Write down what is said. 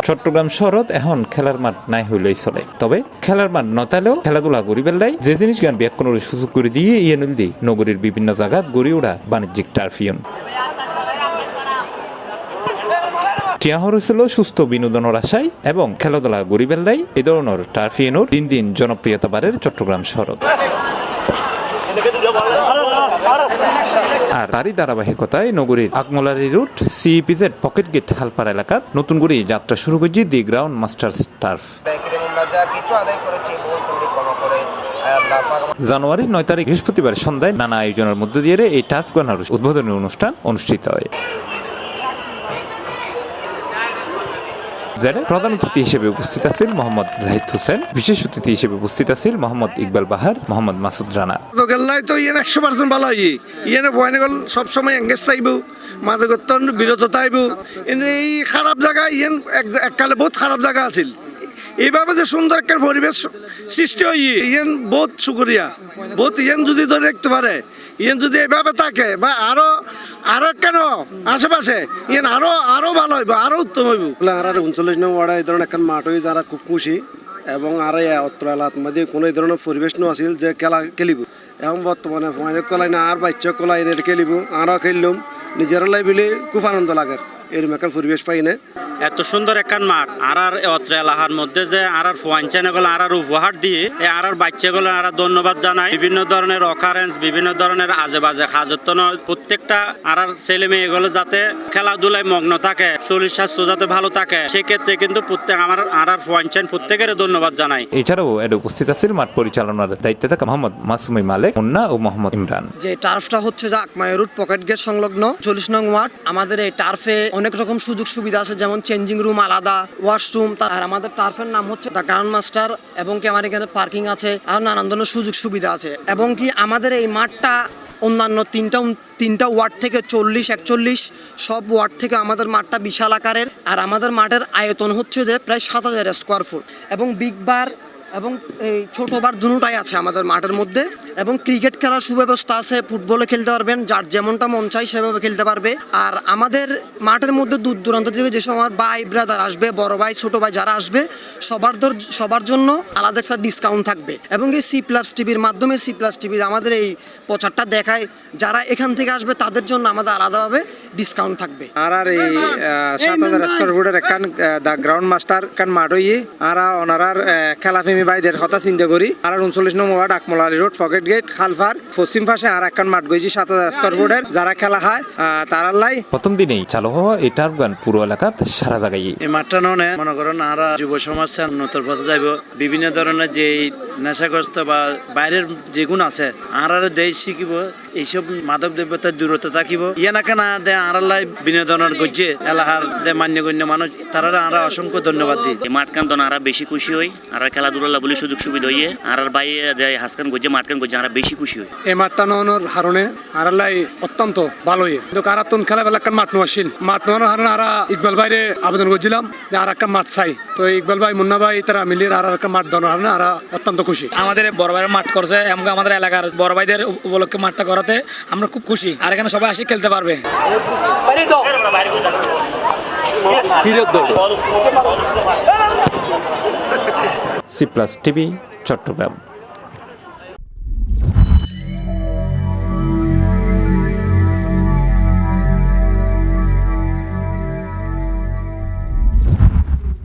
চট্টগ্রাম শহরত এখন খেলার মাঠ নাই হইলেই চলে, তবে খেলার মাঠ নতালেও খেলাধুলা গড়ি বেলাই যে জিনিস গান ব্যাকরণের সুযোগ করে দিয়ে ইয়েনুল দি নগরীর বিভিন্ন জায়গাত গড়ি ওঠা বাণিজ্যিক টার্ফিয়ন টিয়াহর হয়েছিল সুস্থ বিনোদনের আশায় এবং খেলাধুলা গড়ি বেলাই এই ধরনের টার্ফিয়নের দিন দিন জনপ্রিয়তা বাড়ের চট্টগ্রাম শহরত। আর তারই ধারাবাহিকতায় নগরীর আকমলারি রুট সিইপিজেড পকেট গেট হালপার এলাকাত নতুন করে যাত্রা শুরু করেছে দি গ্রাউন্ড মাস্টার্স টার্ফ। জানুয়ারির 9 তারিখ বৃহস্পতিবার সন্ধ্যায় নানা আয়োজনের মধ্য দিয়ে এই টার্ফ গণার উদ্বোধনী অনুষ্ঠান অনুষ্ঠিত হয়। প্রধান অতিথি হিসেবে উপস্থিত আছেন মোহাম্মদ জাহিদ হোসেন, বিশেষ অতিথি হিসেবে উপস্থিত আছেন মোহাম্মদ ইকবাল বাহার, মোহাম্মদ মাসুদ রানা। তো ইয়ে 100% ভালো ইয়ে বয়নগল সবসময় এঙ্গেজ থাকব, মাদকত্ব বিরত থাকব। কিন্তু এই খারাপ জায়গা ইয়েন এককালে বহুত খারাপ জায়গা আছিল, এইভাবে যে সুন্দর একটা পরিবেশ সৃষ্টি হয় ইয়েন বহুত শুকরিয়া। বহুত ইয়েন যদি ধরে রাখতে পারে, ইয়েন যদি এইভাবে থাকে বা আরো কেন আশেপাশে ইয়েন আরো ভালো হইব, আরো উত্তম হইব। আর 39 নং ওয়ার্ডে এই ধরনের একটা মাঠ হয়ে যারা খুব খুশি এবং আর অত্র এলাকার মধ্যে কোনো এই ধরনের পরিবেশ নো আছিল যে খেলা খেলিব। এখন বর্তমানে ফাইনাল কলাই না আর বাচ্চা কলাই এনে খেলিব, আরও খেললাম নিজের লাই বলে খুব আনন্দ লাগে। এরকম একটা পরিবেশ পাই না। এত সুন্দর একখান মাঠ আর অত্র এলাকার মধ্যে যে আর ফুয়াঞ্চানেগুলো আর উপহার দিয়ে আর বাচ্চাগুলো আর ধন্যবাদ জানাই। বিভিন্ন ধরনের অকারেন্স, বিভিন্ন ধরনের আজে বাজে খাজত্ব প্রত্যেকটা আর ছেলে মেয়েগুলো যাতে খেলাধুলায় মগ্ন থাকে, শরীর স্বাস্থ্য যাতে ভালো থাকে, সেক্ষেত্রে কিন্তু প্রত্যেক আমার আর ফুয়াঞ্চান প্রত্যেকের ধন্যবাদ জানাই। এছাড়াও এর উপস্থিত আছেন মাঠ পরিচালনার দায়িত্বে থাকা মোহাম্মদ মাসুমি মালিক, মুন্না ও মোহাম্মদ ইমরান। যে টার্ফটা হচ্ছে যে আকমায়া রুট পকেট গেট সংলগ্ন 40 নং ওয়ার্ড। আমাদের এই টার্ফে অনেক রকম সুযোগ সুবিধা আছে, যেমন চেঞ্জিং রুম আলাদা, ওয়াশরুম। আর আমাদের টার্ফের নাম হচ্ছে দ্য গ্রাউন্ড মাস্টার, এবং কি আমার এখানে পার্কিং আছে আর নানান ধরনের সুযোগ সুবিধা আছে। এবং কি আমাদের এই মাঠটা অন্যান্য তিনটা ওয়ার্ড থেকে 40-41 সব ওয়ার্ড থেকে আমাদের মাঠটা বিশাল আকারের। আর আমাদের মাঠের আয়তন হচ্ছে যে প্রায় 7000 স্কোয়ার ফুট, এবং বিগ বার এবং এই ছোটো বার দুটোটাই আছে আমাদের মাঠের মধ্যে। এবং ক্রিকেট খেলার সুব্যবস্থা আছে, ফুটবলে খেলতে পারবেন, যার যেমনটা মন চাই সেভাবে খেলতে পারবে। আর আমাদের মাঠের মধ্যে দূর দূরান্ত থেকে যেসব আমার ভাই ব্রাদার আসবে, বড় ভাই ছোটো ভাই যারা আসবে, সবার জন্য আলাদা একটা ডিসকাউন্ট থাকবে। এবং এই C+ টিভির মাধ্যমে C+ টিভি আমাদের এই প্রচারটা দেখায়, যারা এখান থেকে আসবে তাদের জন্য আমাদের আলাদাভাবে ডিসকাউন্ট থাকবে। আর এই 7000 স্কোয়ার ফুটের একখান দ্য গ্রাউন্ড মাস্টার কান মাঠ হইয়ে আর ওনার খেলাপ্রেমী ভাইদের কথা চিন্তা করি। আর 39 নং ওয়ার্ড আকমলারি রোড পকেট গেট খালফার পশ্চিম পাশে আর একখান মাঠ গইছি 7000 স্কোয়ার ফুটের, যারা খেলা খায় তারার লাই। প্রথম দিনেই চালু হওয়া এই টার্ফ গান পুরো এলাকাত সারা জায়গায়। এই মাঠটা ননে মনে করেন আর যুব সমাজ উন্নতর পথে যাইব। বিভিন্ন ধরনের যে নেশাগ্রস্ত বা বাইরের যেগুণ আছে আর দেশ শিখিব, এইসব মাদক দ্রব্যতার দূরত্ব থাকিব। ইয়ে না কেন দে আর লাই বিনোদনের গজ্জে এলাকার দে মান্যগণ্য মানুষ তারা আর অসংখ্য ধন্যবাদ দিই। এই মাঠ কান আর বেশি খুশি হই, আর খেলাধুলা বলে সুযোগ সুবিধা হইয়ে আর বাইরে যায় হাসকান গজ্জে মাঠ কান গজ্জে আর বেশি খুশি হই। এই মাঠটা ননের হারণে আর লাই অত্যন্ত ভালো হয়ে কিন্তু কারাতন খেলা বেলা মাঠ নোয়াসিল। মাঠ নোয়ানোর হারণে আর ইকবাল ভাইরে আবেদন করছিলাম যে আর একটা মাঠ চাই। তো ইকবাল ভাই, মুন্না ভাই তারা মিলিয়ে আর একটা মাঠ দেওয়ার হারণে আর অত্যন্ত খুশি। আমাদের বড় ভাইয়ের মাঠ করছে এবং আমাদের এলাকার বড় ভাইদের উপলক্ষে মাঠটা করাতে আমরা খুব খুশি। আর এখানে সবাই আসি খেলতে পারবে। C+ TV, Chittagong.